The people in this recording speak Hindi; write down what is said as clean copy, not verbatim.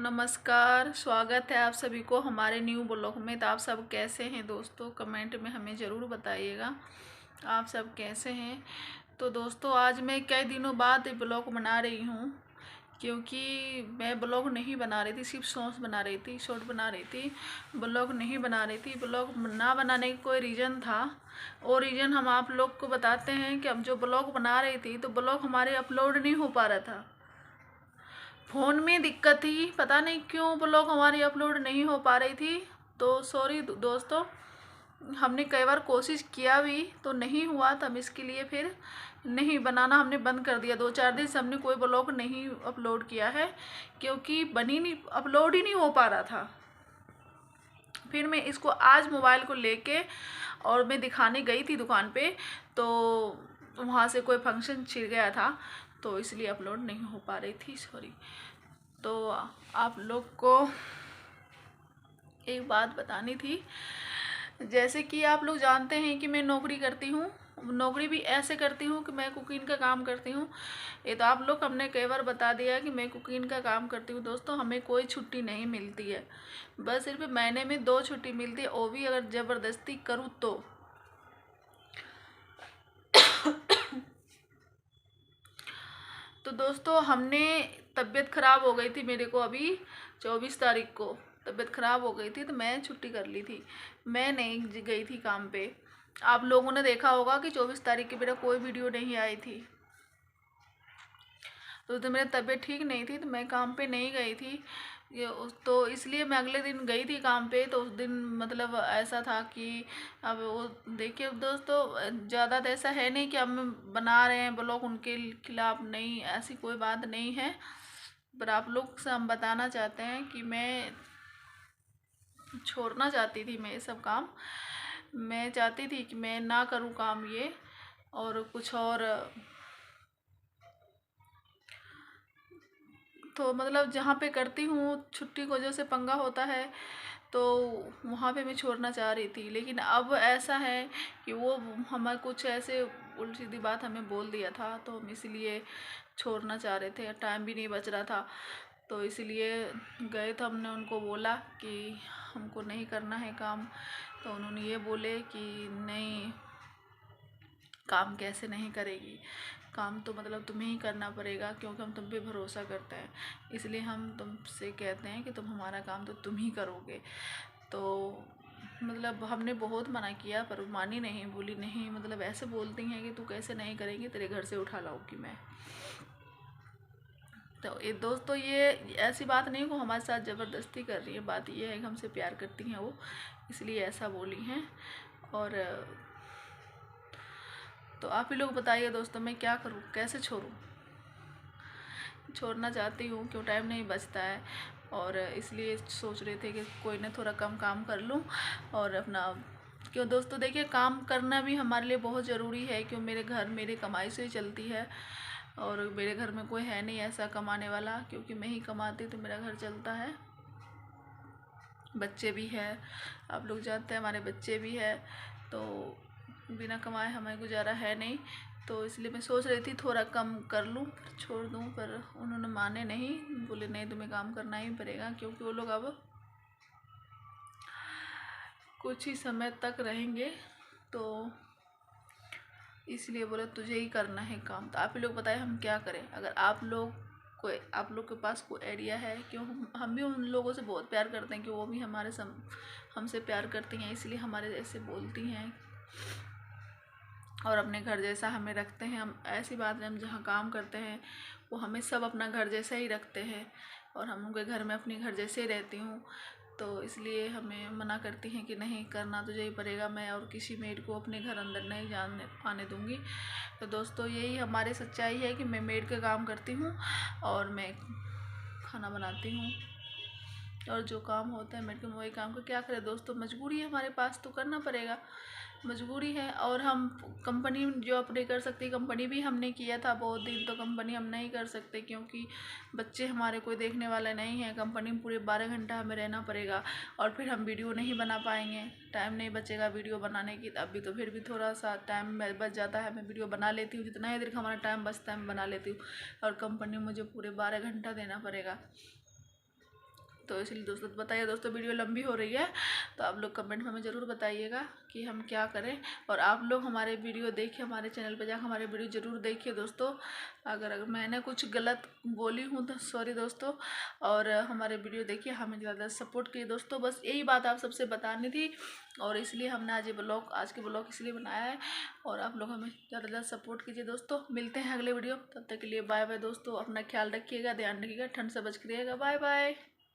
नमस्कार, स्वागत है आप सभी को हमारे न्यू ब्लॉग में। तो आप सब कैसे हैं दोस्तों, कमेंट में हमें ज़रूर बताइएगा आप सब कैसे हैं। तो दोस्तों आज मैं कई दिनों बाद ब्लॉग बना रही हूँ, क्योंकि मैं ब्लॉग नहीं बना रही थी, सिर्फ शॉर्ट्स बना रही थी, शॉर्ट बना रही थी, ब्लॉग नहीं बना रही थी। ब्लॉग ना बनाने का कोई रीज़न था, और रीज़न हम आप लोग को बताते हैं कि हम जो ब्लॉग बना रही थी तो ब्लॉग हमारे अपलोड नहीं हो पा रहा था। फ़ोन में दिक्कत थी, पता नहीं क्यों ब्लॉग हमारी अपलोड नहीं हो पा रही थी। तो सॉरी दोस्तों, हमने कई बार कोशिश किया भी तो नहीं हुआ, तो हम इसके लिए फिर नहीं बनाना हमने बंद कर दिया। 2-4 दिन से हमने कोई ब्लॉग नहीं अपलोड किया है, क्योंकि बनी नहीं, अपलोड ही नहीं हो पा रहा था। फिर मैं इसको आज मोबाइल को लेके और मैं दिखाने गई थी दुकान पे, तो वहाँ से कोई फंक्शन छिड़ गया था, तो इसलिए अपलोड नहीं हो पा रही थी, सॉरी। तो आप लोग को एक बात बतानी थी, जैसे कि आप लोग जानते हैं कि मैं नौकरी करती हूँ, नौकरी भी ऐसे करती हूँ कि मैं कुकिंग का काम करती हूँ। ये तो आप लोग हमने कई बार बता दिया कि मैं कुकिंग का काम करती हूँ। दोस्तों हमें कोई छुट्टी नहीं मिलती है, बस सिर्फ महीने में 2 छुट्टी मिलती है, वो भी अगर ज़बरदस्ती करूँ तो। तो दोस्तों हमने तबीयत ख़राब हो गई थी मेरे को, अभी 24 तारीख को तबीयत ख़राब हो गई थी, तो मैं छुट्टी कर ली थी, मैं नहीं गई थी काम पे। आप लोगों ने देखा होगा कि 24 तारीख की मेरा कोई वीडियो नहीं आई थी। तो मेरी तबीयत ठीक नहीं थी, तो मैं काम पे नहीं गई थी। तो इसलिए मैं अगले दिन गई थी काम पे। तो उस दिन मतलब ऐसा था कि अब वो देखिए दोस्तों, ज़्यादा तो ऐसा है नहीं कि हम बना रहे हैं ब्लॉग उनके खिलाफ, नहीं, ऐसी कोई बात नहीं है। पर आप लोग से हम बताना चाहते हैं कि मैं छोड़ना चाहती थी, मैं ये सब काम मैं चाहती थी कि मैं ना करूँ काम ये, और कुछ और। तो मतलब जहाँ पे करती हूँ छुट्टी की वजह से पंगा होता है, तो वहाँ पे मैं छोड़ना चाह रही थी। लेकिन अब ऐसा है कि वो हमें कुछ ऐसे उल्टी सीधी बात हमें बोल दिया था, तो हम इसलिए छोड़ना चाह रहे थे, टाइम भी नहीं बच रहा था। तो इसलिए गए, तो हमने उनको बोला कि हमको नहीं करना है काम। तो उन्होंने ये बोले कि नहीं, काम कैसे नहीं करेगी, काम तो मतलब तुम्हें ही करना पड़ेगा, क्योंकि हम तुम पे भरोसा करते हैं, इसलिए हम तुमसे कहते हैं कि तुम हमारा काम तो तुम ही करोगे। तो मतलब हमने बहुत मना किया, पर मानी नहीं, बोली नहीं, मतलब ऐसे बोलती हैं कि तू कैसे नहीं करेगी, तेरे घर से उठा लाऊंगी मैं। तो ये दोस्तों, ये ऐसी बात नहीं को हमारे साथ ज़बरदस्ती कर रही है, बात ये है कि हमसे प्यार करती हैं वो, इसलिए ऐसा बोली हैं। और तो आप ही लोग बताइए दोस्तों, मैं क्या करूँ, कैसे छोड़ूँ। छोड़ना चाहती हूँ, क्यों टाइम नहीं बचता है, और इसलिए सोच रहे थे कि कोई ना थोड़ा कम काम कर लूँ और अपना। क्यों दोस्तों देखिए, काम करना भी हमारे लिए बहुत ज़रूरी है, क्यों मेरे घर मेरे कमाई से ही चलती है, और मेरे घर में कोई है नहीं ऐसा कमाने वाला, क्योंकि मैं ही कमाती तो मेरा घर चलता है। बच्चे भी हैं, आप लोग जानते हैं हमारे बच्चे भी हैं, तो बिना कमाए हमें गुजारा है नहीं। तो इसलिए मैं सोच रही थी थोड़ा कम कर लूँ, छोड़ दूँ, पर उन्होंने माने नहीं, बोले नहीं तुम्हें काम करना ही पड़ेगा, क्योंकि वो लोग अब कुछ ही समय तक रहेंगे, तो इसलिए बोले तुझे ही करना है काम। तो आप ही लोग बताएं हम क्या करें। अगर आप लोग के पास कोई आइडिया है, क्यों हम भी उन लोगों से बहुत प्यार करते हैं, कि वो भी हमसे प्यार करती हैं, इसलिए हमारे जैसे बोलती हैं और अपने घर जैसा हमें रखते हैं। हम ऐसी बात है, हम जहाँ काम करते हैं वो हमें सब अपना घर जैसा ही रखते हैं, और हम उनके घर में अपने घर जैसे ही रहती हूँ। तो इसलिए हमें मना करती हैं कि नहीं, करना तुझे ही पड़ेगा, मैं और किसी मेड को अपने घर अंदर नहीं आने दूँगी। तो दोस्तों यही हमारी सच्चाई है कि मैं मेड का काम करती हूँ, और मैं खाना बनाती हूँ, और जो काम होता है मेड का, वही काम को क्या करें दोस्तों, मजबूरी है हमारे पास, तो करना पड़ेगा, मजबूरी है। और हम कंपनी जो अपने कर सकते, कंपनी भी हमने किया था बहुत दिन, तो कंपनी हम नहीं कर सकते, क्योंकि बच्चे हमारे कोई देखने वाले नहीं हैं। कंपनी में पूरे 12 घंटा हमें रहना पड़ेगा, और फिर हम वीडियो नहीं बना पाएंगे, टाइम नहीं बचेगा वीडियो बनाने की। अभी तो फिर भी थोड़ा सा टाइम बच जाता है, मैं वीडियो बना लेती हूँ, जितना ही देर का हमारा टाइम बचता है मैं बना लेती हूँ, और कंपनी में मुझे पूरे 12 घंटा देना पड़ेगा। तो इसलिए दोस्तों बताइए दोस्तों, वीडियो लंबी हो रही है तो आप लोग कमेंट में हमें ज़रूर बताइएगा कि हम क्या करें। और आप लोग हमारे वीडियो देखिए, हमारे चैनल पर जाकर हमारे वीडियो ज़रूर देखिए दोस्तों। अगर मैंने कुछ गलत बोली हूँ तो सॉरी दोस्तों। और हमारे वीडियो देखिए, हमें ज़्यादा सपोर्ट कीजिए दोस्तों। बस यही बात आप सबसे बतानी थी और इसलिए हमने आज के ब्लॉग इसलिए बनाया है। और आप लोग हमें ज़्यादा से ज़्यादा सपोर्ट कीजिए दोस्तों। मिलते हैं अगले वीडियो, तब तक के लिए बाय बाय दोस्तों। अपना ख्याल रखिएगा, ध्यान रखिएगा, ठंड से बच के रहिएगा। Bye bye.